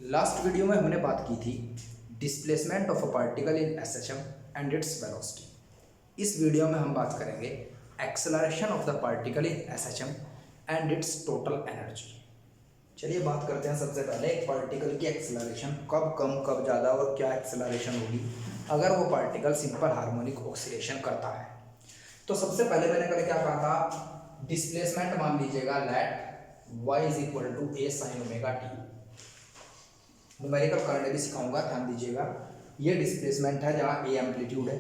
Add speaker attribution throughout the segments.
Speaker 1: Last video में हमने बात की थी displacement of a particle in SHM and its velocity. इस वीडियो में हम बात करेंगे acceleration of the particle in SHM and it's total energy. चलिए बात करते हैं सबसे पहले एक पार्टिकल की एक्सेलरेशन कब कम कब ज़्यादा और क्या एक्सेलरेशन होगी अगर वो पार्टिकल सिंपल हार्मोनिक ऑसिलेशन करता है। तो सबसे पहले मैंने कल क्या कहा था, डिस्प्लेसमेंट मान लीजिएगा let y is equal to a sine omega t. Numerical current भी सिखाऊंगा, ध्यान दीजिएगा। ये डिस्प्लेसमेंट है जहाँ ए एम्पलीट्यूड है।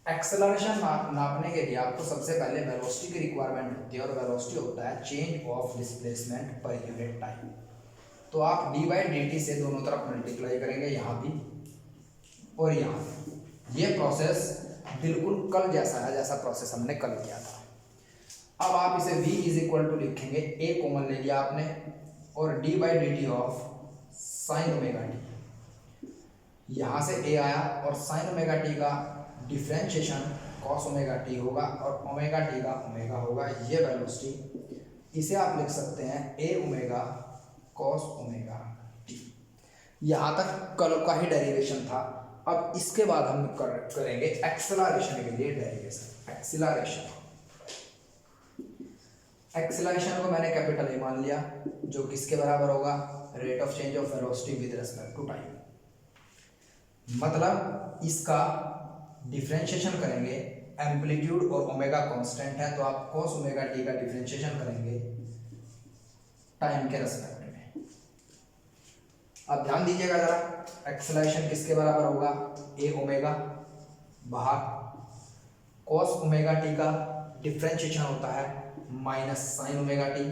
Speaker 1: एक्सेलरेशन नापने के लिए आपको सबसे पहले वेलोसिटी की रिक्वायरमेंट होती है और वेलोसिटी होता है change of displacement per unit time. तो आप डी बाई डी टी से दोनों तरफ मल्टीप्लाई करेंगे, यहाँ भी और यहाँ भी। ये प्रोसेस बिल्कुल कल जैसा है जैसा प्रोसेस हमने कल किया था। अब आप इसे v इज इक्वल टू लिखेंगे, a कॉमन ले लिया आपने और d by D T of sine omega T. यहाँ से a आया और साइन ओमेगा टी का डिफ्रेंशिएशन कॉस ओमेगा टी होगा और ओमेगा टी का ओमेगा होगा। ये वेलोसिटी, इसे आप लिख सकते हैं a omega cos omega T. यहाँ तक कल का ही डेरिवेशन था। अब इसके बाद हम करेंगे एक्सेलरेशन के लिए डेरिवेशन। एक्सेलरेशन को मैंने कैपिटल ए मान लिया, जो किसके बराबर होगा, rate of change of velocity with respect to time. मतलब इसका डिफरेंशिएशन करेंगे, एम्पलीट्यूड और ओमेगा कांस्टेंट है तो आप cos ओमेगा टी का डिफरेंशिएशन करेंगे टाइम के रिस्पेक्ट में। अब ध्यान दीजिएगा जरा, एक्सेलरेशन किसके बराबर होगा, ए ओमेगा बाहर, cos ओमेगा टी का डिफरेंशिएशन होता है माइनस साइन ओमेगा टी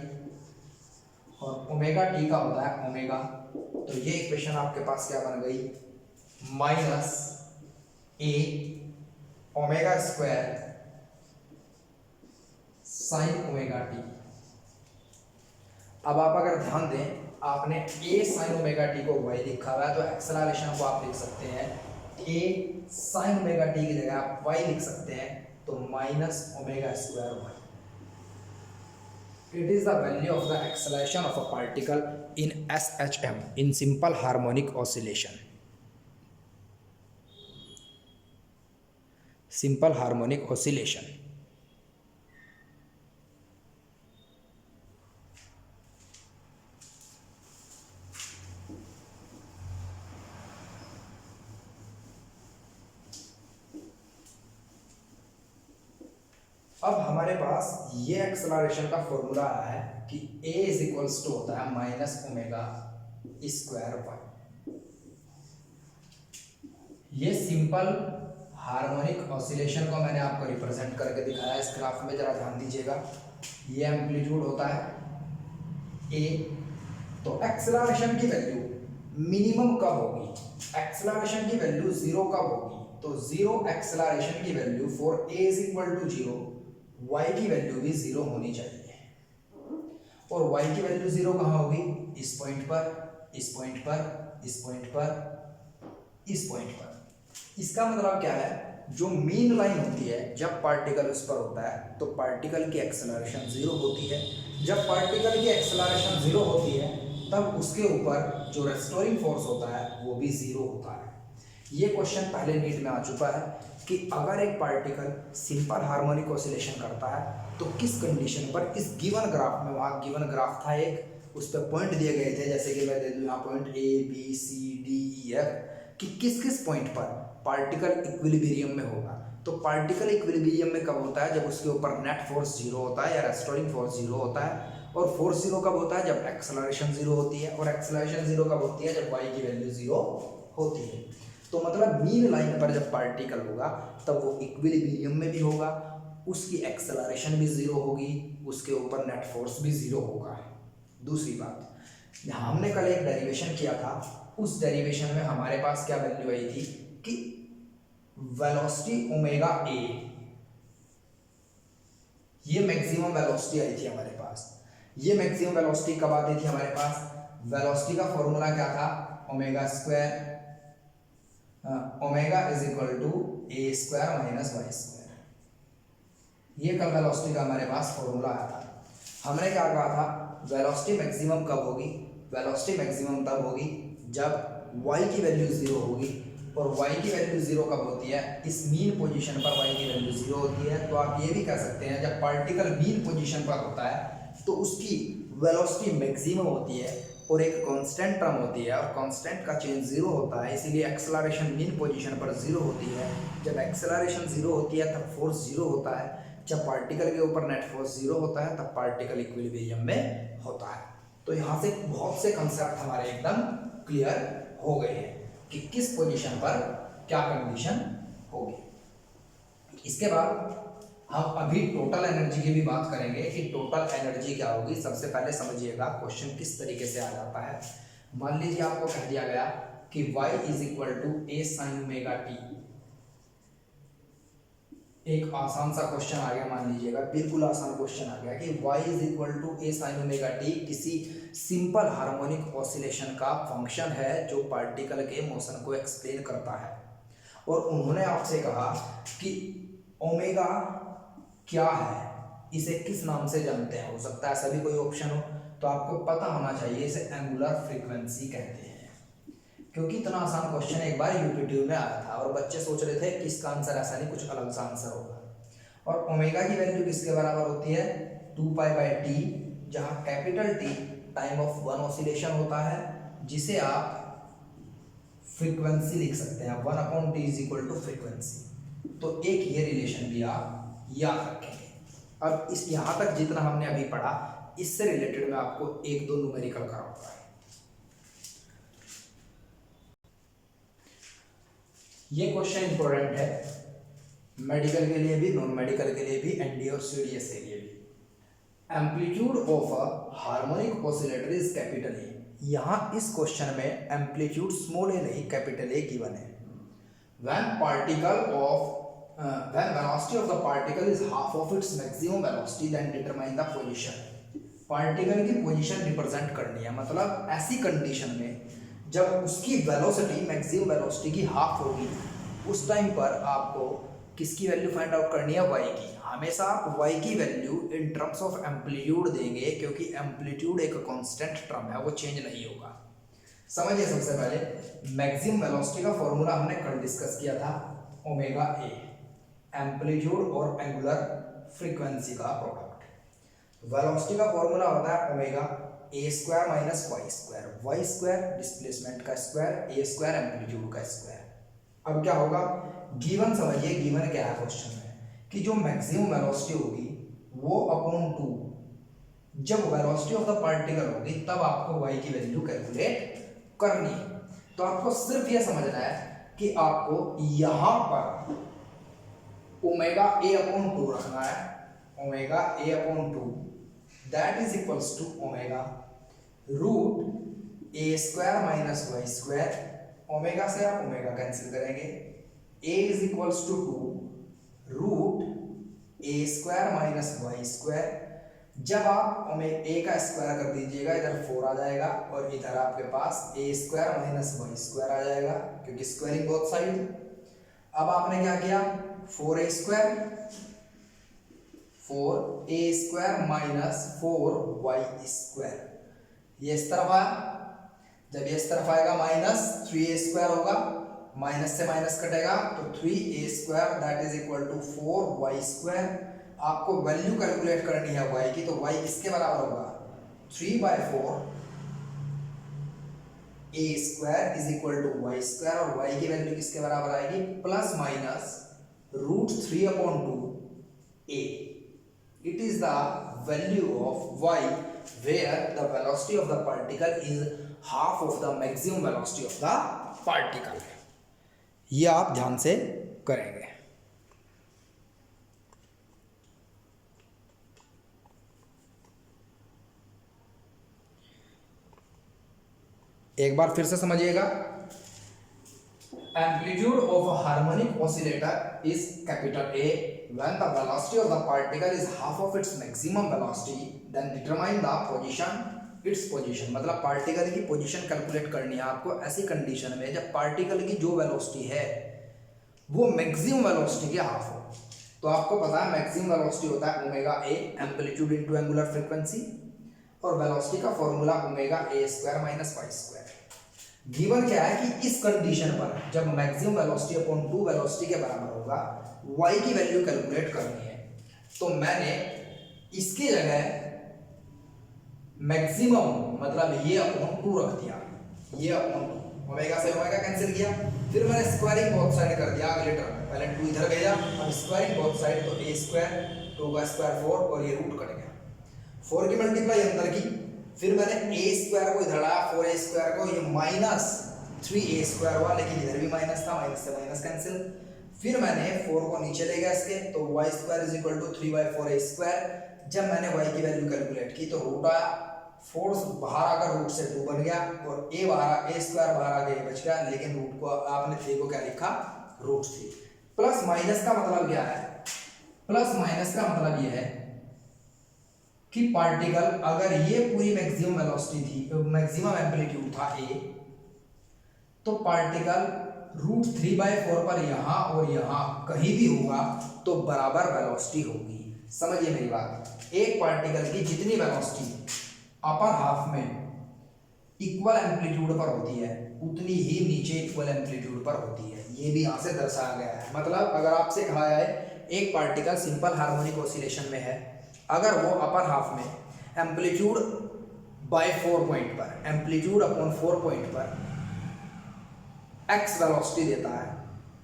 Speaker 1: और ओमेगा टी का होता है ओमेगा। तो ये इक्वेशन आपके पास क्या बन गई, minus A omega square sine omega T. अब आप अगर ध्यान दें, आपने ए साइन ओमेगा टी को y लिखा हुआ है तो एक्सेलरेशन को आप लिख सकते हैं ए साइन ओमेगा टी की जगह आप y लिख सकते हैं तो minus omega square y। It is the value of the acceleration of a particle in SHM, in simple harmonic oscillation. Simple harmonic oscillation. अब हमारे पास ये एक्सेलरेशन का फॉर्मूला आया है कि a इज इक्वल्स टू होता है माइनस ओमेगा स्क्वायर वाई। ये सिंपल हार्मोनिक ऑसिलेशन को मैंने आपको रिप्रेजेंट करके दिखाया इस ग्राफ में, जरा ध्यान दीजिएगा। ये एम्पलीट्यूड होता है a, तो एक्सेलरेशन की वैल्यू मिनिमम कब होगी, एक्सेलरेशन की वैल्यू जीरो कब होगी, तो जीरो एक्सेलरेशन की value for a is equal to zero, y की वैल्यू भी जीरो होनी चाहिए। और y की वैल्यू जीरो कहाँ होगी, इस पॉइंट पर, इस पॉइंट पर, इस पॉइंट पर, इस पॉइंट पर। इसका मतलब क्या है, जो मीन लाइन होती है जब पार्टिकल उस पर होता है तो पार्टिकल की एक्सेलरेशन जीरो होती है। जब पार्टिकल की एक्सेलरेशन जीरो होती है तब उसके ऊपर जो रेस्टोरिंग फोर्स होता है वो भी जीरो होता है। ये क्वेश्चन पहले नीट में आ चुका है कि अगर एक पार्टिकल सिंपल हार्मोनिक ऑसिलेशन करता है तो किस कंडीशन पर, इस गिवन ग्राफ में, वहाँ गिवन ग्राफ था एक, उस पर पॉइंट दिए गए थे, जैसे कि मैं दे दूँ यहाँ point A B C D E F, कि किस किस पॉइंट पर पार्टिकल इक्विलिब्रियम में होगा। तो पार्टिकल इक्विलिब्रियम में कब होता है, जब उसके ऊपर नेट फोर्स जीरो होता है या रेस्टोरिंग फोर्स जीरो होता है। और फोर्स जीरो कब होता है, जब एक्सेलरेशन जीरो होती है। और एक्सेलरेशन जीरो कब होती है, जब y की वैल्यू जीरो होती है। तो मतलब मीन लाइन पर जब पार्टिकल होगा तब वो इक्विलिब्रियम में भी होगा, उसकी एक्सेलरेशन भी जीरो होगी, उसके ऊपर नेट फोर्स भी जीरो होगा। दूसरी बात, हमने कल एक डेरिवेशन किया था, उस डेरिवेशन में हमारे पास क्या वैल्यू आई थी कि वेलोसिटी ओमेगा ए, ये मैक्सिमम वेलोसिटी आई थी हमारे पास। ये मैक्सिमम वेलोसिटी कब आती थी हमारे पास, वेलोसिटी का फॉर्मूला क्या था, omega square, omega is equal to a square minus Y square. ये कल वेलोसिटी का हमारे पास फॉर्मूला आया था। हमने क्या कहा था, वेलोसिटी मैक्सिमम कब होगी, वेलोसिटी मैक्सिमम तब होगी जब y की वैल्यू 0 होगी, और y की वैल्यू 0 कब होती है, इस मीन पोजीशन पर y की वैल्यू 0 होती है। तो आप ये भी कह सकते हैं जब पार्टिकल मीन पोजीशन पर होता है तो उसकी वेलोसिटी मैक्सिमम होती है और एक कांस्टेंट टर्म होती है, और कांस्टेंट का चेंज 0 होता है, इसीलिए एक्सेलरेशन मीन पोजीशन पर 0 होती है। जब एक्सेलरेशन 0 होती है तब फोर्स 0 होता है। जब पार्टिकल के ऊपर नेट फोर्स 0 होता है तब पार्टिकल इक्विलिब्रियम में होता है। तो यहाँ से बहुत से कंसेप्ट हमारे एकदम क्लियर हो गए हैं कि किस पोजीशन पर क्या कंडीशन होगी। इसके बाद हम अभी टोटल एनर्जी की भी बात करेंगे कि टोटल एनर्जी क्या होगी। सबसे पहले समझिएगा क्वेश्चन किस तरीके से आ जाता है। मान लीजिए आपको कह दिया गया कि y is equal to a sin omega t। एक आसान सा क्वेश्चन आ गया, मान लीजिएगा बिल्कुल आसान क्वेश्चन आ गया कि y is equal to a sin omega t किसी सिंपल हार्मोनिक ऑसिलेशन का फंक्शन है जो पार्टिकल के मोशन को एक्सप्लेन करता है। और उन्होंने आपसे कहा कि ओमेगा क्या है, इसे किस नाम से जानते हैं। हो सकता है ऐसा भी कोई ऑप्शन हो, तो आपको पता होना चाहिए इसे एंगुलर फ्रीक्वेंसी कहते हैं। क्योंकि इतना आसान क्वेश्चन एक बार यूपीट्यू में आया था और बच्चे सोच रहे थे कि इसका आंसर ऐसा नहीं, कुछ अलग सा आंसर होगा। और ओमेगा की वैल्यू किसके बराबर होती है, 2π/t, जहाँ capital T time of one oscillation होता है, जिसे आप फ्रीक्वेंसी लिख सकते हैं, 1/t is equal to frequency. तो एक ये रिलेशन भी आप याद रखेंगे। अब इस यहाँ तक जितना हमने अभी पढ़ा, इससे रिलेटेड मैं आपको एक दो न्यूमेरिकल कराऊंगा। ये क्वेश्चन इंपॉर्टेंट है मेडिकल के लिए भी, नॉन मेडिकल के लिए भी, एनडी और सीडीएस के लिए भी। Amplitude of a harmonic oscillator is capital A. यहाँ इस क्वेश्चन में एम्पलीट्यूड स्मॉल ए नहीं कैपिटल ए गिवन है। when velocity of the particle is half of its maximum velocity then determine the position। Particle की position represent करनी है, मतलब ऐसी कंडीशन में जब उसकी वेलोसिटी मैक्सिमम वेलोसिटी की हाफ होगी, उस टाइम पर आपको किसकी वैल्यू फाइंड आउट करनी है, y की। हमेशा आप y की value in terms of amplitude देंगे, क्योंकि एम्पलीट्यूड एक कांस्टेंट टर्म है, वो चेंज नहीं होगा। समझिए, सबसे पहले मैक्सिमम वेलोसिटी का फॉर्मूला हमने कल डिस्कस किया था, ओमेगा ए, एम्पलीट्यूड और एंगुलर फ्रीक्वेंसी का प्रोडक्ट। वेलोसिटी का फॉर्मूला होता है omega a square minus Y square, y square displacement का स्क्वायर, ए स्क्वायर एम्पलीट्यूड का स्क्वायर। अब क्या होगा, गिवन समझिए, गिवन क्या है क्वेश्चन में कि जो मैक्सिमम वेलोसिटी होगी वो अपॉन 2, जब वेलोसिटी ऑफ द पार्टिकल होगी तब आपको y की वैल्यू कैलकुलेट करनी है। तो आपको सिर्फ ये समझना है कि आपको यहां पर ओमेगा ए अपॉन 2 रखना है, omega A upon 2 that is equals to omega root A square minus Y square. Omega से आप ओमेगा कैंसिल करेंगे, A is equals to 2 root A square minus Y square. जब आप ए का स्क्वायर कर दीजिएगा, इधर 4 आ जाएगा और इधर आपके पास ए स्क्वायर माइनस वाई स्क्वायर आ जाएगा, क्योंकि स्क्वायरिंग बोथ साइड। अब आपने क्या किया, 4a square minus 4y square, ये इस तरफ आया। जब ये इस तरफ आएगा माइनस 3a स्क्वायर होगा, माइनस से माइनस कटेगा तो 3a square that is equal to 4y square. आपको वैल्यू कैलकुलेट करनी है y की, तो y किसके बराबर होगा, 3/4 a square is equal to y square, और y की वैल्यू किसके बराबर आएगी, plus minus root 3/2 a। It is the value of y where the velocity of the particle is half of the maximum velocity of the particle. ये आप ध्यान से करेंगे। एक बार फिर से समझिएगा, amplitude of a harmonic oscillator is capital A when the velocity of the particle is half of its maximum velocity then determine the position its position। मतलब पार्टिकल की पोजीशन कैलकुलेट करनी है आपको ऐसी कंडीशन में जब पार्टिकल की जो वेलोसिटी है वो मैक्सिमम वेलोसिटी के हाफ हो। तो आपको पता है मैक्सिमम वेलोसिटी होता है omega a, amplitude into angular frequency, और वेलोसिटी का formula omega a square minus Y square. Given क्या है कि इस कंडीशन पर जब maximum velocity upon two velocity के बराबर होगा y की वैल्यू कैलकुलेट करनी है। तो मैंने इसकी जगह मैक्सिमम मतलब ये अपॉन टू रख दिया, ये अपॉन टू, ओमेगा से ओमेगा कैंसिल किया, फिर मैंने स्क्वायरिंग बोथ साइड कर दिया अगले टर्म में, पहले 2 इधर भेजा और स्क्वायरिंग बोथ साइड, तो a स्क्वायर 2 का स्क्वायर 4 और ये रूट कट गया, 4 की मल्टीप्लाई अंदर की, फिर मैंने a स्क्वायर को इधर लाया 4a स्क्वायर को, ये माइनस 3a स्क्वायर हुआ, लेकिन इधर भी माइनस था, माइनस से माइनस कैंसिल, फिर मैंने 4 को नीचे ले गया इसके, तो y square is equal to 3/4a square. जब मैंने y की वैल्यू कैलकुलेट की तो रूट आया, 4 बाहर आकर रूट से 2 बन गया और a बाहर a स्क्वायर बाहर आ गया बच गया, लेकिन रूट को आपने 3 को क्या लिखा, रूट 3। प्लस माइनस का मतलब क्या है, प्लस माइनस का मतलब ये है कि पार्टिकल अगर ये पूरी मैक्सिमम वेलोसिटी थी, मैक्सिमम एम्पलीट्यूड था a, तो पार्टिकल रूट 3/4 पर यहाँ और यहाँ कहीं भी होगा तो बराबर वेलोसिटी होगी। समझिए मेरी बात, एक पार्टिकल की जितनी वेलोसिटी अपर हाफ में इक्वल एम्पलीट्यूड पर होती है उतनी ही नीचे इक्वल एम्पलीट्यूड पर होती है, ये भी यहाँ से दर्शाया गया है। मतलब अगर आपसे कहा है एक पार्टिकल सिंपल हार्मोनिक ऑसिलेशन में है, अगर वो अपर हाफ में एम्पलीट्यूड बाय 4 पॉइंट पर, एम्पलीट्यूड अपॉन 4 पॉइंट पर एक्स वेलोसिटी देता है,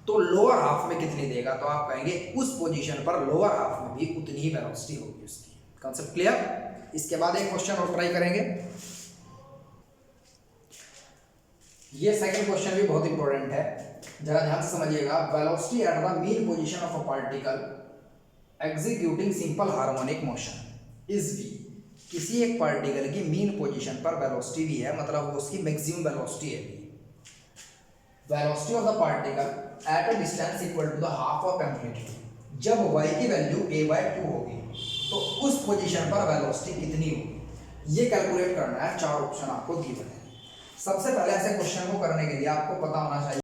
Speaker 1: तो लोअर हाफ में कितनी देगा, तो आप कहेंगे उस पोजीशन पर लोअर हाफ में भी उतनी ही वेलोसिटी होगी उसकी। Concept clear? इसके बाद एक क्वेश्चन और ट्राई करेंगे, ये सेकंड क्वेश्चन भी बहुत इंपॉर्टेंट है, जरा ध्यान से समझिएगा। Velocity at the mean position of a particle executing simple harmonic motion is v। किसी एक पार्टिकल की मीन पोजीशन पर वेलोसिटी भी है, मतलब वो उसकी मैक्सिमम वेलोसिटी है v। Velocity of the particle at a distance equal to the half of amplitude. जब y की वैल्यू a/2 होगी तो उस पोजीशन पर वेलोसिटी कितनी होगी, ये कैलकुलेट करना है। 4 ऑप्शन आपको दिए हैं। सबसे पहले ऐसे क्वेश्चन को करने के लिए आपको पता होना चाहिए